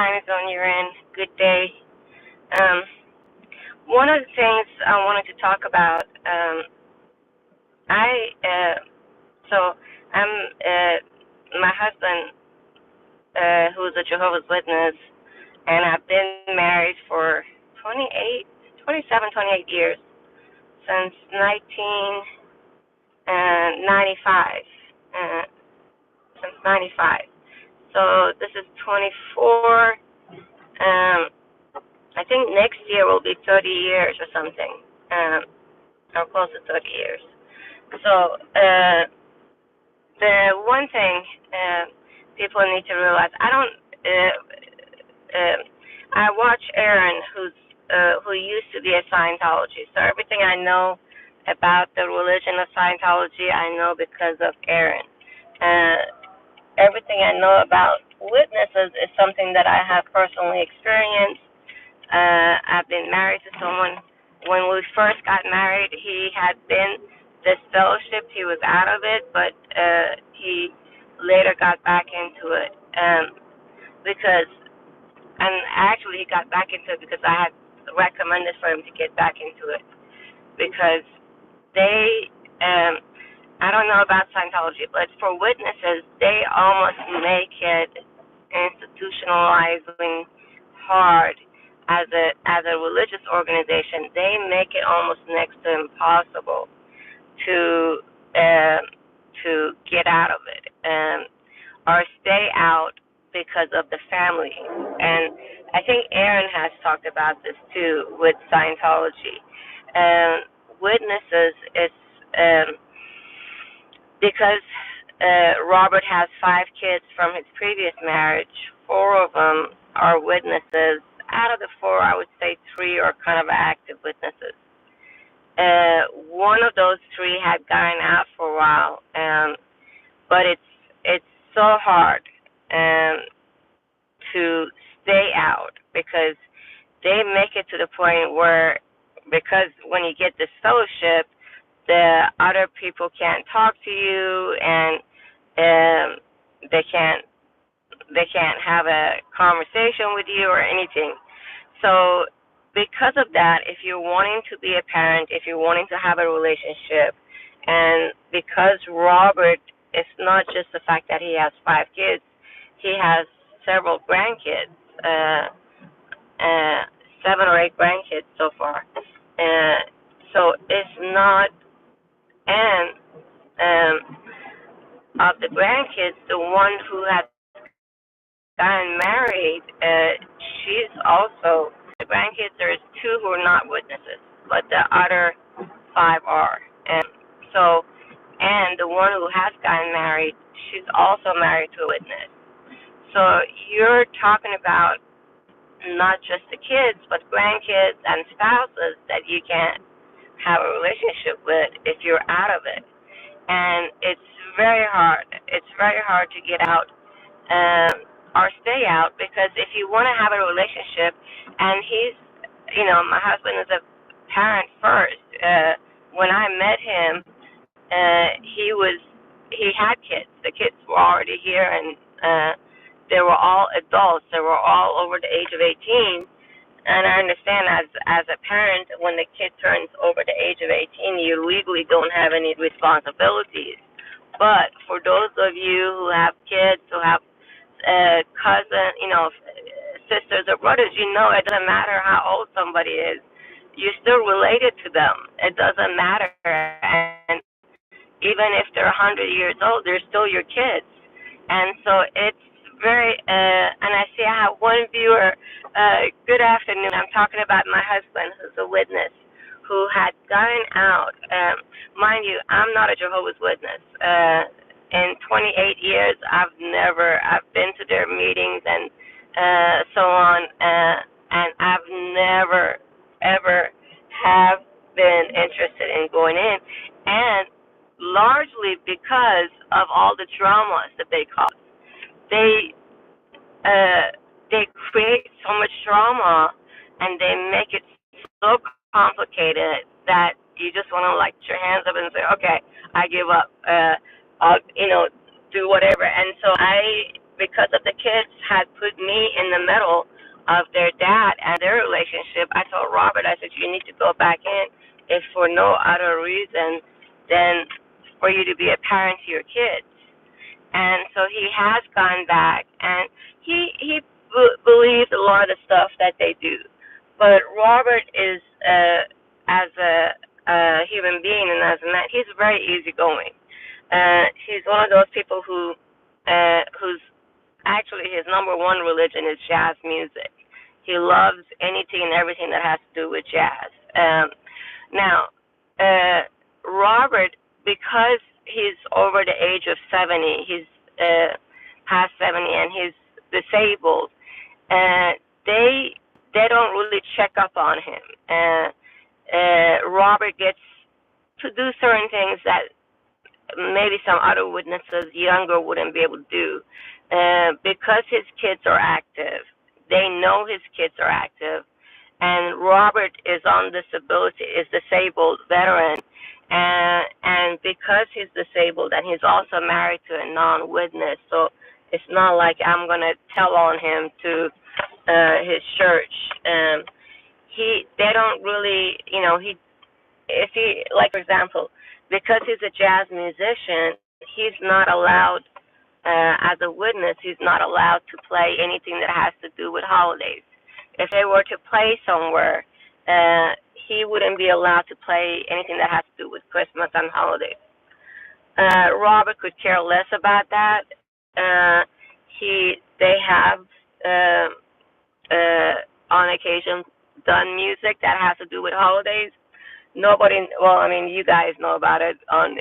time zone you're in. Good day. Um, One of the things I wanted to talk about, I so I'm my husband, who's a Jehovah's Witness, and I've been married for 28 years since 1995. Since 95. So this is 24. I think next year will be 30 years or something, or close to 30 years. So the one thing people need to realize, I watch Aaron, who used to be a Scientology. So everything I know about the religion of Scientology, I know because of Aaron. Everything I know about witnesses is something that I have personally experienced. I've been married to someone. When we first got married, he had been disfellowshipped. He was out of it, but he later got back into it because, and actually he got back into it because I had recommended for him to get back into it because they, I don't know about Scientology, but for witnesses, they almost make it institutionalizing hard as a religious organization. They make it almost next to impossible to get out of it or stay out because of the family. And I think Aaron has talked about this too with Scientology. Witnesses is because Robert has 5 kids from his previous marriage. 4 of them are witnesses. Out of the 4, I would say 3 are kind of active witnesses. One of those 3 had gotten out for a while, but it's so hard to stay out because they make it to the point where, because when you get this fellowship, the other people can't talk to you, and they can't have a conversation with you or anything. So because of that, if you're wanting to be a parent, if you're wanting to have a relationship, and because Robert, it's not just the fact that he has 5 kids, he has several grandkids, 7 or 8 grandkids so far. So it's not, and of the grandkids, the one who had gotten married, she's also, the grandkids, there's 2 who are not witnesses, but the other 5 are. And so, and the one who has gotten married, she's also married to a witness. So you're talking about not just the kids, but grandkids and spouses that you can't have a relationship with if you're out of it. And it's very hard. It's very hard to get out or stay out, because if you want to have a relationship, and he's, my husband is a parent first. When I met him, he had kids. The kids were already here, and they were all adults. They were all over the age of 18. And I understand as a parent, when the kid turns over the age of 18, you legally don't have any responsibilities. But for those of you who have kids, who have cousins, sisters or brothers, it doesn't matter how old somebody is. You're still related to them. It doesn't matter. And even if they're 100 years old, they're still your kids. And so it's very, and I see I have one viewer. Good afternoon. I'm talking about my husband, who's a witness, who had gotten out. Mind you, I'm not a Jehovah's Witness. In 28 years, I've been to their meetings and so on, and I've never, ever have been interested in going in, and largely because of all the dramas that they cause. They create so much drama, and they make it so complicated that you just want to put your hands up and say, okay, I give up. I'll do whatever. And so I because of the kids had put me in the middle of their dad and their relationship, I told Robert, I said, you need to go back in if for no other reason than for you to be a parent to your kids. And so he has gone back, and he believes a lot of the stuff that they do. But Robert is, as a human being and as a man, he's very easygoing. He's one of those people who's actually his number one religion is jazz music. He loves anything and everything that has to do with jazz. Now, Robert, because he's over the age of 70, he's past 70, and he's disabled. They don't really check up on him. Robert gets to do certain things that maybe some other witnesses younger wouldn't be able to do. Because his kids are active, they know his kids are active, and Robert is on disability, is disabled veteran, and because he's disabled, and he's also married to a non-witness, so it's not like I'm gonna tell on him to his church. They don't really, if he, like for example, because he's a jazz musician, he's not allowed, as a witness, he's not allowed to play anything that has to do with holidays. If they were to play somewhere, he wouldn't be allowed to play anything that has to do with Christmas and holidays. Robert could care less about that. They have, on occasion, done music that has to do with holidays. Nobody, well, I mean, you guys know about it on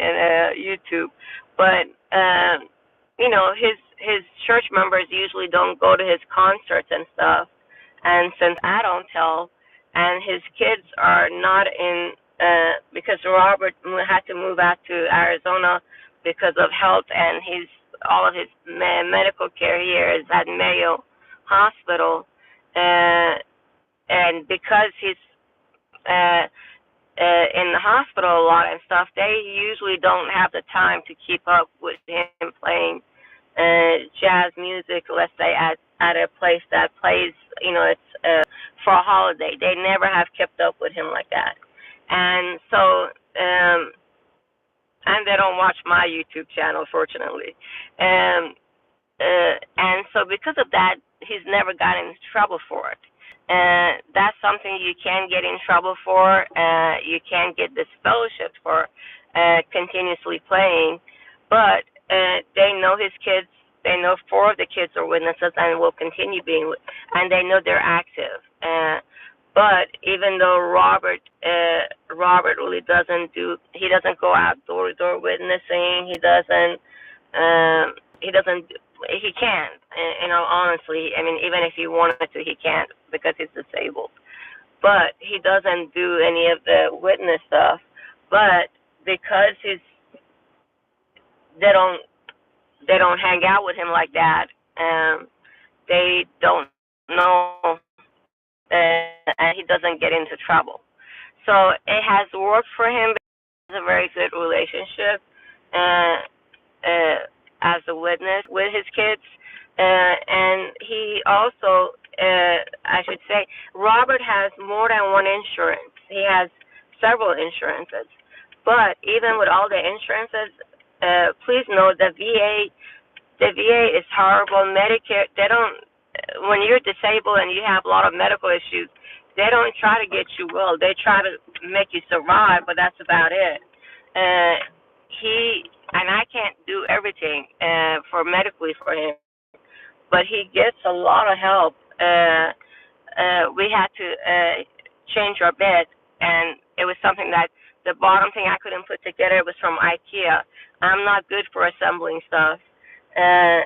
YouTube, but his church members usually don't go to his concerts and stuff, and since I don't tell, and his kids are not in, because Robert had to move out to Arizona because of health, and all of his medical care here is at Mayo Hospital, and because he's in the hospital a lot and stuff, they usually don't have the time to keep up with him playing jazz music, let's say at a place that plays, it's for a holiday. They never have kept up with him like that, and so and they don't watch my YouTube channel, fortunately, and so because of that, he's never gotten in trouble for it. That's something you can get in trouble for. You can get disfellowshipped for continuously playing, but they know his kids. They know 4 of the kids are witnesses and will continue being, and they know they're active. But even though Robert really doesn't go out door to door witnessing. He can't. Honestly, I mean, even if he wanted to, he can't because he's disabled. But he doesn't do any of the witness stuff. But because they don't hang out with him like that. They don't know, and he doesn't get into trouble. So it has worked for him. It's a very good relationship as a witness with his kids. And he also, I should say, Robert has more than one insurance. He has several insurances. But even with all the insurances, please know the VA is horrible. Medicare, they don't, when you're disabled and you have a lot of medical issues, they don't try to get you well. They try to make you survive, but that's about it. And I can't do everything medically for him, but he gets a lot of help. We had to change our bed, and it was something that the bottom thing I couldn't put together was from IKEA. I'm not good for assembling stuff, and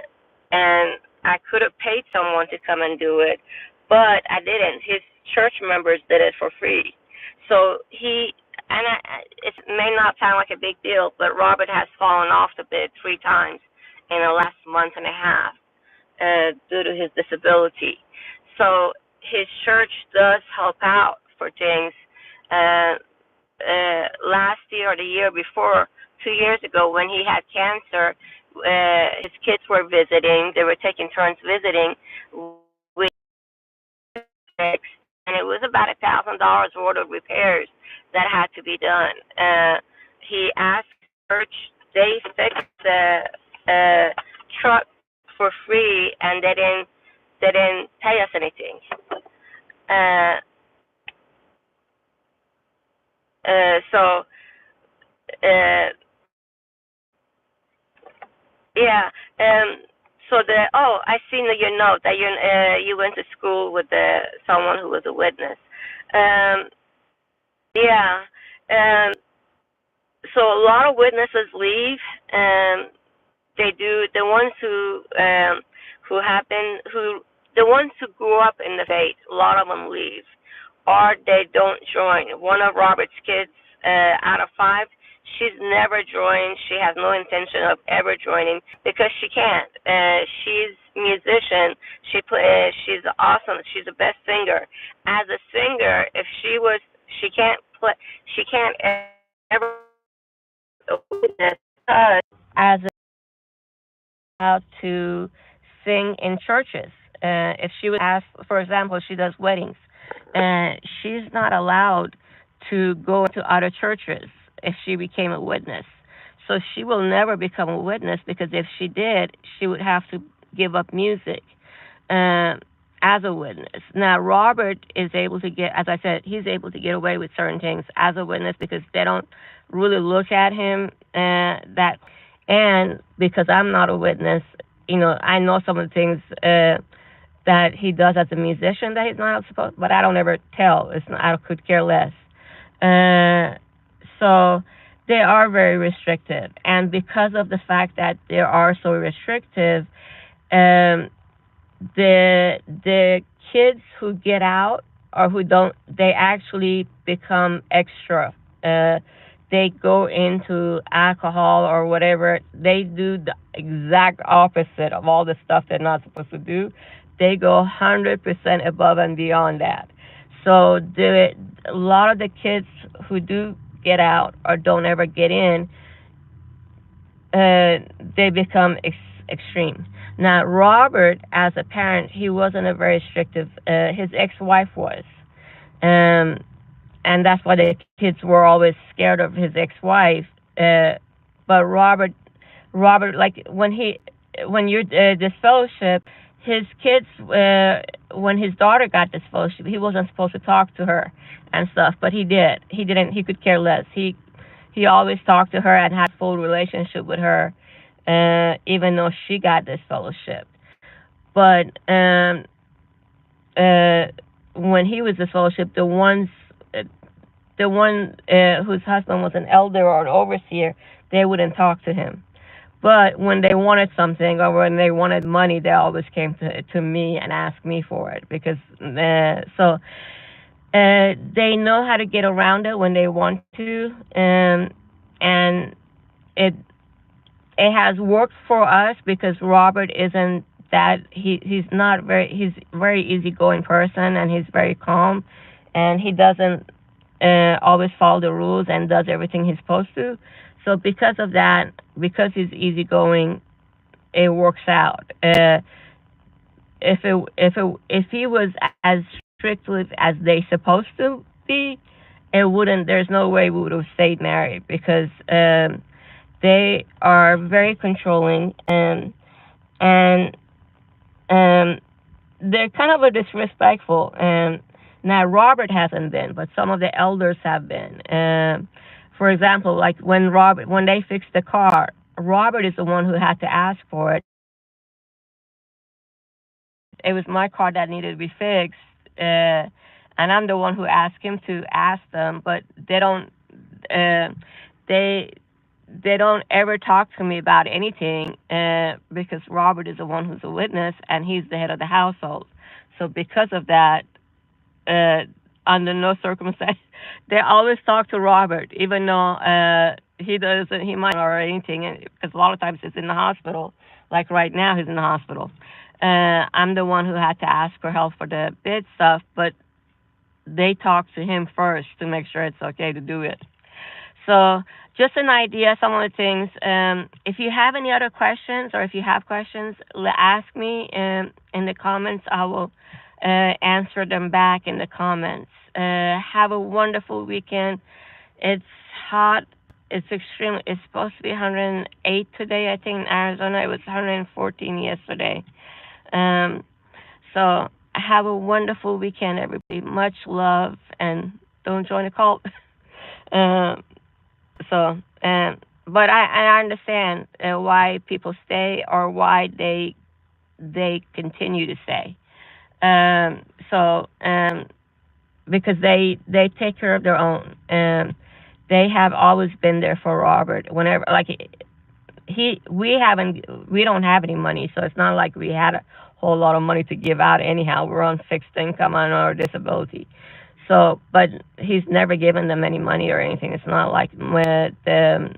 I could have paid someone to come and do it, but I didn't. His church members did it for free. So it may not sound like a big deal, but Robert has fallen off the bed 3 times in the last month and a half due to his disability. So his church does help out for things. Last year or the year before, 2 years ago, when he had cancer, his kids were visiting. They were taking turns visiting with X, and it was about $1,000 worth of repairs that had to be done. He asked church. They fixed the truck for free, and they didn't pay us anything. Uh, so uh, yeah. So I seen that your note that you went to school with someone who was a witness. Um, yeah. So a lot of witnesses leave. Um, they do. The ones who have been who the ones who grew up in the faith, a lot of them leave, or they don't join. One of Robert's kids, out of five, she's never joined. She has no intention of ever joining because she can't. She's a musician. She's awesome. She's the best singer. As a singer, if she can't play. She can't ever witness as allowed to sing in churches. If she was asked, for example, she does weddings, she's not allowed to go into other churches if she became a witness. So she will never become a witness because if she did, she would have to give up music uh, as a witness. Now, Robert is able to get, as I said, he's able to get away with certain things as a witness because they don't really look at him that. And because I'm not a witness, I know some of the things that he does as a musician that he's not supposed, but I don't ever tell. It's not, I could care less. So they are very restrictive, and because of the fact that they are so restrictive, um, the kids who get out or who don't, they actually become extra. Uh, they go into alcohol or whatever. They do the exact opposite of all the stuff they're not supposed to do. They go 100% above and beyond that. So a lot of the kids who do get out or don't ever get in, they become extreme. Now, Robert, as a parent, he wasn't a very restrictive. His ex-wife was, um, and that's why the kids were always scared of his ex-wife. But Robert, like when you're this fellowship, his kids, when his daughter got this fellowship, he wasn't supposed to talk to her and stuff, but he did. He didn't. He could care less. He always talked to her and had full relationship with her, even though she got this fellowship. But uh, when he was this fellowship, the one whose husband was an elder or an overseer, they wouldn't talk to him. But when they wanted something or when they wanted money, they always came to me and asked me for it because they know how to get around it when they want to, and it it has worked for us because Robert isn't that he's very easygoing person and he's very calm, and he doesn't always follow the rules and does everything he's supposed to. So because of that, because he's easygoing, it works out. If he was as strict as they supposed to be, it wouldn't. There's no way we would have stayed married because they are very controlling and um, they're kind of a disrespectful. Now Robert hasn't been, but some of the elders have been. For example, like when they fixed the car, Robert is the one who had to ask for it. It was my car that needed to be fixed, and I'm the one who asked him to ask them, but they don't. They they don't ever talk to me about anything because Robert is the one who's a witness and he's the head of the household. So because of that, uh, under no circumstance, they always talk to Robert, even though he doesn't, he might or anything, because a lot of times he's in the hospital. Like right now, he's in the hospital. I'm the one who had to ask for help for the bid stuff, but they talk to him first to make sure it's okay to do it. So just an idea, some of the things. If you have any other questions or if you have questions, ask me in the comments. I will answer them back in the comments. Have a wonderful weekend. It's hot. It's extremely. It's supposed to be 108 today. I think in Arizona it was 114 yesterday. Um, so have a wonderful weekend, everybody. Much love, and don't join a cult. um, so, but I understand why people stay or why they continue to stay. Um, so, because they take care of their own. They have always been there for Robert. Whenever, like, we don't have any money, so it's not like we had a whole lot of money to give out anyhow. We're on fixed income on our disability. So, but he's never given them any money or anything. It's not like with the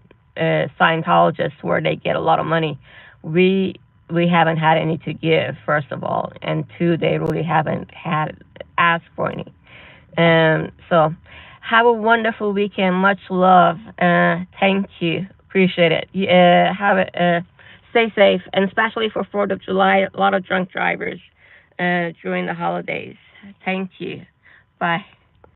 Scientologists where they get a lot of money. We we haven't had any to give, first of all, and two, they really haven't had asked for any. So have a wonderful weekend. Much love. Thank you. Appreciate it. Have it. Stay safe, and especially for 4th of July, a lot of drunk drivers during the holidays. Thank you. Bye.